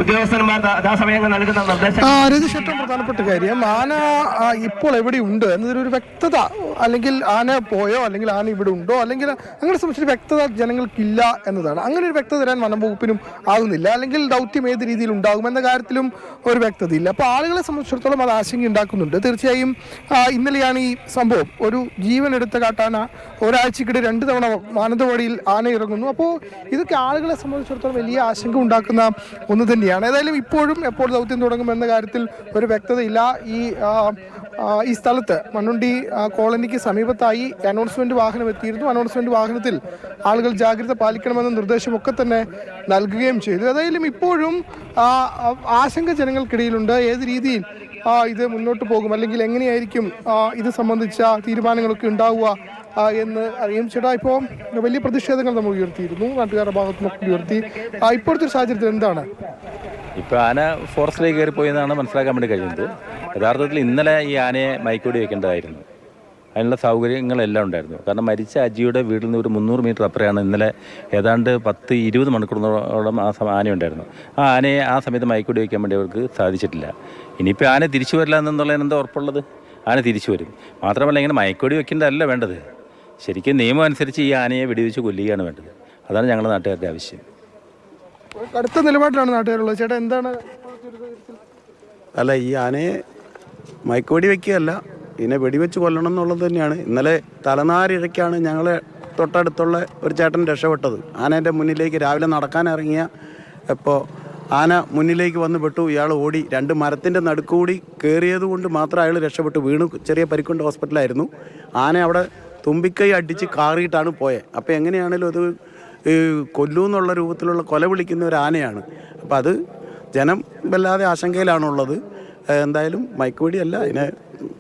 ഉദ്യോഗസ്ഥന്മാർ യഥാസമയം നൽകുന്ന നിർദ്ദേശം. ഏറ്റവും പ്രധാനപ്പെട്ട കാര്യം ആന ഇപ്പോൾ എവിടെയുണ്ട് എന്നതൊരു വ്യക്തത, അല്ലെങ്കിൽ ആന പോയോ അല്ലെങ്കിൽ ആന ഇവിടെ ഉണ്ടോ അല്ലെങ്കിൽ അങ്ങനെ സംബന്ധിച്ചൊരു വ്യക്തത ജനങ്ങൾക്കില്ല എന്നതാണ്. അങ്ങനെ ഒരു വ്യക്തത തരാൻ വനം വകുപ്പിനും ആകുന്നില്ല, അല്ലെങ്കിൽ ദൗത്യം ഏത് രീതിയിൽ ഉണ്ടാകും എന്ന കാര്യത്തിലും ഒരു വ്യക്തതയില്ല. അപ്പോൾ ആളുകളെ സംബന്ധിച്ചിടത്തോളം അത് ആശങ്ക ഉണ്ടാക്കുന്നുണ്ട്. തീർച്ചയായും ഇന്നലെയാണ് ഈ സംഭവം. ഒരു ജീവൻ എടുത്ത കാട്ടാന ഒരാഴ്ചക്കിടെ 2 തവണ മാനന്തവാടിയിൽ ആന ഇറങ്ങുന്നു. അപ്പോൾ ഇതൊക്കെ ആളുകളെ സംബന്ധിച്ചിടത്തോളം വലിയ ആശങ്ക ഉണ്ടാക്കുന്ന ഒന്ന് തന്നെയാണ്. ഏതായാലും ഇപ്പോഴും എപ്പോൾ ദൗത്യം തുടങ്ങുമെന്ന കാര്യത്തിൽ ഒരു വ്യക്തതയില്ല. ഈ സ്ഥലത്ത് മണ്ണുണ്ടി കോളനിക്ക് സമീപത്തായി അനൗൺസ്മെന്റ് വാഹനം എത്തിയിരുന്നു. അനൗൺസ്മെന്റ് വാഹനത്തിൽ ആളുകൾ ജാഗ്രത പാലിക്കണമെന്ന നിർദ്ദേശമൊക്കെ തന്നെ നൽകുകയും ചെയ്തു. ഏതായാലും ഇപ്പോഴും ആശങ്ക ജനങ്ങൾക്കിടയിലുണ്ട്. ഏത് രീതിയിൽ ഇത് മുന്നോട്ട് പോകും, അല്ലെങ്കിൽ എങ്ങനെയായിരിക്കും ഇത് സംബന്ധിച്ച തീരുമാനങ്ങളൊക്കെ ഉണ്ടാവുക എന്ന് അറിയും. ചേട്ടാ, ഇപ്പോൾ വലിയ പ്രതിഷേധങ്ങൾ നമ്മൾ ഉയർത്തിയിരുന്നു, നാട്ടുകാരുടെ ഭാഗത്തു നിന്നൊക്കെ ഉയർത്തി. ഇപ്പോഴത്തെ ഒരു സാഹചര്യത്തിൽ എന്താണ്? ഇപ്പോൾ ആന ഫോറസ്റ്റിലേക്ക് കയറിപ്പോയെന്നാണ് മനസ്സിലാക്കാൻ വേണ്ടി കഴിയുന്നത്. യഥാർത്ഥത്തിൽ ഇന്നലെ ഈ ആനയെ മയക്കുവെടി വെക്കേണ്ടതായിരുന്നു. അതിനുള്ള സൗകര്യങ്ങളെല്ലാം ഉണ്ടായിരുന്നു. കാരണം മരിച്ച അജിയുടെ വീട്ടിൽ നിന്ന് ഒരു 300 മീറ്റർ അപ്പുറമാണ് ഇന്നലെ ഏതാണ്ട് 10-20 മണിക്കൂറിനോളം ആനയുണ്ടായിരുന്നു. ആ ആനയെ ആ സമയത്ത് മയക്കുവെടി വയ്ക്കാൻ വേണ്ടി അവർക്ക് സാധിച്ചിട്ടില്ല. ഇനിയിപ്പോൾ ആന തിരിച്ചു വരില്ല എന്നുള്ളതിന് എന്താ ഉറപ്പുള്ളത്? ആന തിരിച്ചു വരും. മാത്രമല്ല, ഇങ്ങനെ മയക്കുവെടി വെക്കേണ്ടതല്ല വേണ്ടത്. ശരിക്കും നിയമം അനുസരിച്ച് ഈ ആനയെ വെടിവെച്ച് കൊല്ലുകയാണ് വേണ്ടത്. അതാണ് ഞങ്ങളുടെ നാട്ടുകാരുടെ ആവശ്യം. കടുത്ത നിലപാടിലാണ് നാട്ടുകാരുള്ളത്. ചേട്ടാ, എന്താണ്? അല്ല, ഈ ആനയെ മയക്കുവെടി വയ്ക്കുകയല്ല, ഇതിനെ വെടിവെച്ച് കൊല്ലണം എന്നുള്ളത് തന്നെയാണ്. ഇന്നലെ തലനാരിഴയ്ക്കാണ് ഞങ്ങളെ തൊട്ടടുത്തുള്ള ഒരു ചേട്ടൻ രക്ഷപ്പെട്ടത്. ആനേൻ്റെ മുന്നിലേക്ക് രാവിലെ നടക്കാൻ ഇറങ്ങിയ ഇപ്പോൾ ആന മുന്നിലേക്ക് വന്ന് പെട്ടു. ഇയാൾ ഓടി 2 മരത്തിൻ്റെ നടുക്കുകൂടി കയറിയത് കൊണ്ട് മാത്രം അയാൾ രക്ഷപ്പെട്ടു. വീണു, ചെറിയ പരിക്കൊണ്ട് ഹോസ്പിറ്റലായിരുന്നു. ആന അവിടെ തുമ്പിക്കൈ അടിച്ച് കാറിയിട്ടാണ് പോയത്. അപ്പോൾ എങ്ങനെയാണേലും അത് കൊല്ലൂ എന്നുള്ള രൂപത്തിലുള്ള കൊല വിളിക്കുന്ന ഒരു ആനയാണ്. അപ്പോൾ അത് ജനം വല്ലാതെ ആശങ്കയിലാണുള്ളത്. എന്തായാലും മയക്കുവെടിയല്ല, ഇതിനെ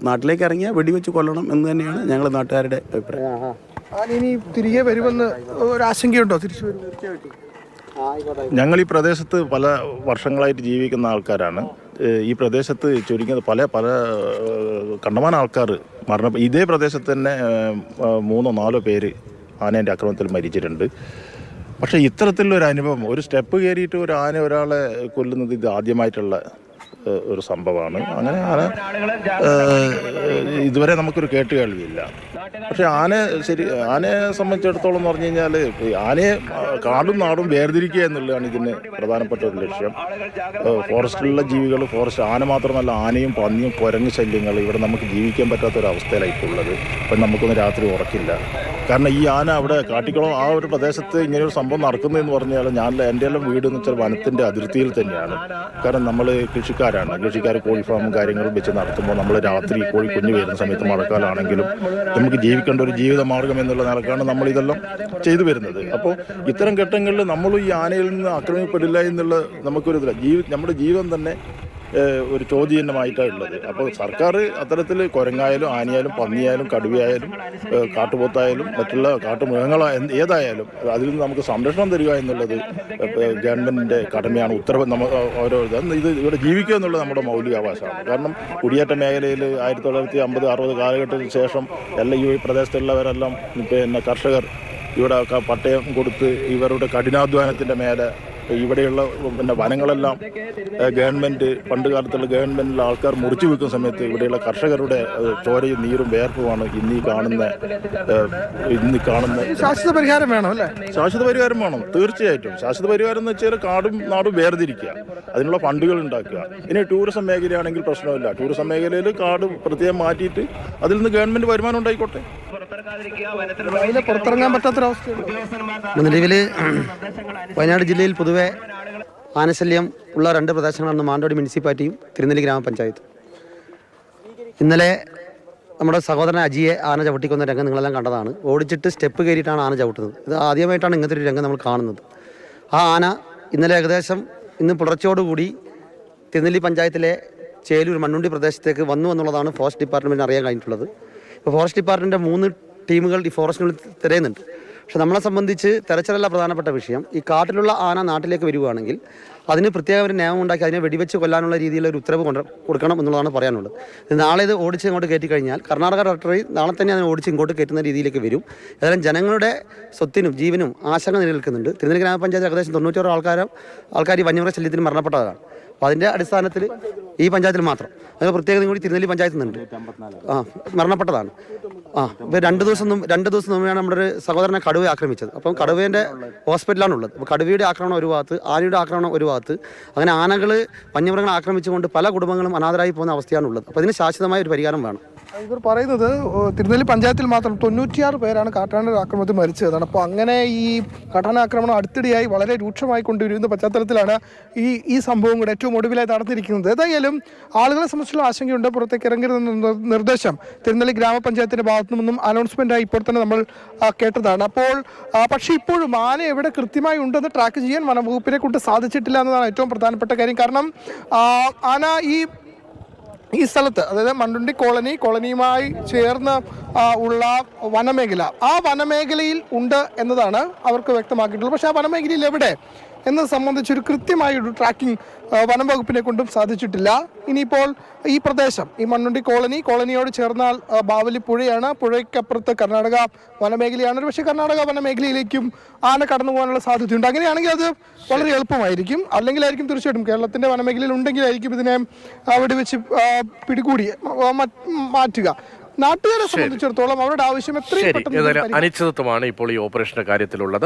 നാട്ടിലേക്ക് ഇറങ്ങിയാൽ വെടിവെച്ച് കൊല്ലണം എന്ന് തന്നെയാണ് ഞങ്ങൾ നാട്ടുകാരുടെ അഭിപ്രായം. ഇനി തിരികെ വരുമെന്ന് ഒരു ആശങ്കയുണ്ടോ? തിരിച്ചു വരും? തീർച്ചയായിട്ടും. ഞങ്ങൾ ഈ പ്രദേശത്ത് പല വർഷങ്ങളായിട്ട് ജീവിക്കുന്ന ആൾക്കാരാണ്. ഈ പ്രദേശത്ത് ചുരുങ്ങിയത് പല കണ്ടമാനം ആൾക്കാർ ഇതേ പ്രദേശത്ത് തന്നെ 3-4 പേര് ആനേൻ്റെ ആക്രമണത്തിൽ മരിച്ചിട്ടുണ്ട്. പക്ഷേ ഇത്തരത്തിലുള്ളൊരു അനുഭവം, ഒരു സ്റ്റെപ്പ് കയറിയിട്ട് ഒരു ആന ഒരാളെ കൊല്ലുന്നത് ഇത് ആദ്യമായിട്ടുള്ള ഒരു സംഭവമാണ്. അങ്ങനെ ഇതുവരെ നമുക്കൊരു കേട്ടുകേൾവിയില്ല. പക്ഷെ ആനയെ സംബന്ധിച്ചിടത്തോളം എന്ന് പറഞ്ഞു കഴിഞ്ഞാൽ ആനയെ കാടും നാടും വേർതിരിക്കുക എന്നുള്ളതാണ് ഇതിന് പ്രധാനപ്പെട്ട ഒരു ലക്ഷ്യം. ഫോറസ്റ്റിലുള്ള ജീവികൾ, ഫോറസ്റ്റ് ആന മാത്രമല്ല, ആനയും പന്നിയും കുരങ്ങ് ശല്യങ്ങൾ ഇവിടെ നമുക്ക് ജീവിക്കാൻ പറ്റാത്തൊരവസ്ഥയിലായിട്ടുള്ളത്. ഇപ്പം നമുക്കൊന്ന് രാത്രി ഉറക്കില്ല. കാരണം ഈ ആന അവിടെ കാട്ടിക്കുളം ആ ഒരു പ്രദേശത്ത് ഇങ്ങനെയൊരു സംഭവം നടക്കുന്നതെന്ന് പറഞ്ഞാൽ എൻ്റെ എല്ലാം വീട് എന്ന് വെച്ചാൽ വനത്തിൻ്റെ അതിർത്തിയിൽ തന്നെയാണ്. കാരണം നമ്മൾ കൃഷിക്കാർ കോഴി ഫാമും കാര്യങ്ങളും വെച്ച് നടത്തുമ്പോൾ നമ്മൾ രാത്രി കോഴി കുഞ്ഞു വരുന്ന സമയത്ത് മഴക്കാലമാണെങ്കിലും നമുക്ക് ജീവിക്കേണ്ട ഒരു ജീവിത മാർഗം എന്നുള്ള നിലക്കാണ് നമ്മളിതെല്ലാം ചെയ്തു വരുന്നത്. അപ്പോൾ ഇത്തരം ഘട്ടങ്ങളിൽ നമ്മളും ഈ ആനയിൽ നിന്ന് ആക്രമിക്കപ്പെടില്ല എന്നുള്ള നമുക്കൊരു നമ്മുടെ ജീവൻ തന്നെ ഒരു ചോദ്യചിഹ്നമായിട്ടാണ് ഉള്ളത്. അപ്പോൾ സർക്കാർ അത്തരത്തിൽ കുരങ്ങായാലും ആനയായാലും പന്നിയായാലും കടുവയായാലും കാട്ടുപോത്തായാലും മറ്റുള്ള കാട്ടുമൃഗങ്ങളായാലും ഏതായാലും അതിൽ നിന്ന് നമുക്ക് സംരക്ഷണം തരിക എന്നുള്ളത് ഗവൺമെൻറ്റിൻ്റെ കടമയാണ്. ഓരോ ഇത് ഇവിടെ ജീവിക്കുക എന്നുള്ളത് നമ്മുടെ മൗലികാവകാശമാണ്. കാരണം കുടിയേറ്റ മേഖലയിൽ 1950-60 കാലഘട്ടത്തിന് ശേഷം ഈ പ്രദേശത്തുള്ളവരെല്ലാം കർഷകർ ഇവിടെ പട്ടയം കൊടുത്ത് ഇവരുടെ കഠിനാധ്വാനത്തിൻ്റെ മേലെ ഇവിടെയുള്ള വനങ്ങളെല്ലാം പണ്ട് കാലത്തുള്ള ഗവൺമെൻറ്റിലെ ആൾക്കാർ മുറിച്ചു വെക്കുന്ന സമയത്ത് ഇവിടെയുള്ള കർഷകരുടെ ചോരയും നീരും വേർപ്പുമാണ് ഇന്ന് കാണുന്ന ശാശ്വത പരിഹാരം വേണം അല്ലേ? ശാശ്വത പരിഹാരം വേണം, തീർച്ചയായിട്ടും. ശാശ്വത പരിഹാരം എന്ന് വെച്ചാൽ കാടും നാടും വേർതിരിക്കുക, അതിനുള്ള ഫണ്ടുകൾ ഉണ്ടാക്കുക. ഇനി ടൂറിസം മേഖലയാണെങ്കിൽ പ്രശ്നമില്ല. ടൂറിസം മേഖലയിൽ കാട് പ്രത്യേകം മാറ്റിയിട്ട് അതിൽ നിന്ന് ഗവൺമെൻറ് വരുമാനം ഉണ്ടായിക്കോട്ടെ. പുറത്തിറങ്ങാൻ പറ്റാത്തൊരവസ്ഥ നിലവിൽ വയനാട് ജില്ലയിൽ പൊതുവെ ആനശല്യം ഉള്ള 2 പ്രദേശങ്ങളാണ് മാനന്തവാടി മുനിസിപ്പാലിറ്റിയും തിരുനെല്ലി ഗ്രാമപഞ്ചായത്തും. ഇന്നലെ നമ്മുടെ സഹോദരൻ അജിയെ ആന ചവിട്ടിക്കൊന്ന രംഗം നിങ്ങളെല്ലാം കണ്ടതാണ്. ഓടിച്ചിട്ട് സ്റ്റെപ്പ് കയറിയിട്ടാണ് ആന ചവിട്ടുന്നത്. ഇത് ആദ്യമായിട്ടാണ് ഇങ്ങനത്തെ ഒരു രംഗം നമ്മൾ കാണുന്നത്. ആ ആന ഇന്നലെ ഏകദേശം ഇന്ന് പുലർച്ചയോടുകൂടി തിരുനെല്ലി പഞ്ചായത്തിലെ ചേലൂർ മണ്ണുണ്ടി പ്രദേശത്തേക്ക് വന്നു എന്നുള്ളതാണ് ഫോറസ്റ്റ് ഡിപ്പാർട്ട്മെൻറ്റിന് അറിയാൻ കഴിഞ്ഞിട്ടുള്ളത്. ഇപ്പോൾ ഫോറസ്റ്റ് ഡിപ്പാർട്ട്മെൻറ്റിൻ്റെ 3 ടീമുകൾ ഈ ഫോറസ്റ്റിനുള്ളിൽ തിരയുന്നുണ്ട്. പക്ഷെ നമ്മളെ സംബന്ധിച്ച് തെരച്ചിലല്ല പ്രധാനപ്പെട്ട വിഷയം. ഈ കാട്ടിലുള്ള ആന നാട്ടിലേക്ക് വരികയാണെങ്കിൽ അതിന് പ്രത്യേക ഒരു നിയമം ഉണ്ടാക്കി അതിനെ വെടിവെച്ച് കൊല്ലാനുള്ള രീതിയിലുള്ള ഒരു ഉത്തരവ് കൊടുക്കണം എന്നുള്ളതാണ് പറയാനുള്ളത്. നാളെ ഇത് ഓടിച്ച് ഇങ്ങോട്ട് കയറ്റി കഴിഞ്ഞാൽ കർണാടക ടെറിട്ടറി നാളെ തന്നെ അതിനെ ഓടിച്ച് ഇങ്ങോട്ട് കയറ്റുന്ന രീതിയിലേക്ക് വരും. ഏതായാലും ജനങ്ങളുടെ സ്വത്തിനും ജീവനും ആശങ്ക നിലനിൽക്കുന്നുണ്ട്. തിരുനെല്ലി ഗ്രാമപഞ്ചായത്ത് ഏകദേശം 96 ആൾക്കാർ ഈ വന്യമൃഗ ശല്യത്തിന് മരണപ്പെട്ടതാണ്. അപ്പോൾ അതിൻ്റെ അടിസ്ഥാനത്തിൽ ഈ പഞ്ചായത്തിൽ മാത്രം അത് പ്രത്യേകതയും കൂടി തിരുനെല്ലി പഞ്ചായത്തിൽ നിന്നുണ്ട് മരണപ്പെട്ടതാണ്. ഇപ്പോൾ 2 ദിവസം മുമ്പാണ് നമ്മുടെ ഒരു സഹോദരനെ കടുവ ആക്രമിച്ചത്. അപ്പം കടുവേൻ്റെ ഹോസ്പിറ്റലാണുള്ളത്. അപ്പോൾ കടുവയുടെ ആക്രമണം ഒരു ഭാഗത്ത്, ആനയുടെ ആക്രമണം ഒരു ഭാഗത്ത്, അങ്ങനെ ആനകൾ വന്യമൃഗങ്ങൾ ആക്രമിച്ചുകൊണ്ട് പല കുടുംബങ്ങളും അനാഥരായി പോകുന്ന അവസ്ഥയാണുള്ളത്. അപ്പോൾ ഇതിന് ശാശ്വതമായ ഒരു പരിഹാരം വേണം. ഇവർ പറയുന്നത് തിരുനെല്ലി പഞ്ചായത്തിൽ മാത്രം 96 പേരാണ് കാട്ടാനയുടെ ആക്രമണത്തിൽ മരിച്ചതാണ്. അപ്പോൾ അങ്ങനെ ഈ കാട്ടാനാക്രമണം അടുത്തിടെയായി വളരെ രൂക്ഷമായി കൊണ്ടുവരുന്ന പശ്ചാത്തലത്തിലാണ് ഈ സംഭവം കൂടെ ഏറ്റവും ഒടുവിലായി നടന്നിരിക്കുന്നത്. ഏതായാലും ആളുകളെ സംബന്ധിച്ചുള്ള ആശങ്കയുണ്ട്. പുറത്തേക്ക് ഇറങ്ങരുതെന്ന നിർദ്ദേശം തിരുനെല്ലി ഗ്രാമപഞ്ചായത്തിന്റെ ഭാഗത്തു നിന്നും അനൗൺസ്മെന്റായി ഇപ്പോൾ തന്നെ നമ്മൾ കേട്ടതാണ്. അപ്പോൾ പക്ഷേ ഇപ്പോഴും ആന എവിടെ കൃത്യമായി ഉണ്ടെന്ന് ട്രാക്ക് ചെയ്യാൻ വനംവകുപ്പിനെ കൊണ്ട് സാധിച്ചിട്ടില്ല എന്നതാണ് ഏറ്റവും പ്രധാനപ്പെട്ട കാര്യം. കാരണം ആന ഈ സ്ഥലത്ത്, അതായത് മണ്ണുണ്ടി കോളനിയുമായി ചേർന്ന് ഉള്ള വനമേഖല, ആ വനമേഖലയിൽ ഉണ്ട് എന്നതാണ് അവർക്ക് വ്യക്തമാക്കിയിട്ടുള്ളത്. പക്ഷേ ആ വനമേഖലയിൽ എവിടെ എന്നത് സംബന്ധിച്ചൊരു കൃത്യമായൊരു ട്രാക്കിംഗ് വനം വകുപ്പിനെ കൊണ്ടും സാധിച്ചിട്ടില്ല. ഇനിയിപ്പോൾ ഈ പ്രദേശം, ഈ മണ്ണുണ്ടി കോളനിയോട് ചേർന്നാൽ ബാവലി പുഴയാണ്, പുഴയ്ക്കപ്പുറത്ത് കർണാടക വനമേഖലയാണ്. പക്ഷേ കർണാടക വനമേഖലയിലേക്കും ആന കടന്നു പോകാനുള്ള സാധ്യതയുണ്ട്. അങ്ങനെയാണെങ്കിൽ അത് വളരെ എളുപ്പമായിരിക്കും. അല്ലെങ്കിലായിരിക്കും തീർച്ചയായിട്ടും കേരളത്തിൻ്റെ വനമേഖലയിൽ ഉണ്ടെങ്കിലായിരിക്കും ഇതിനെ വെടിവെച്ച് പിടികൂടി മാറ്റുക. നാട്ടുകാരെ സംബന്ധിച്ചിടത്തോളം അവരുടെ ആവശ്യം എത്രയും പെട്ടെന്ന് അനിശ്ചിതത്വമാണ് ഇപ്പോൾ ഈ ഓപ്പറേഷന്റെ കാര്യത്തിലുള്ളത്.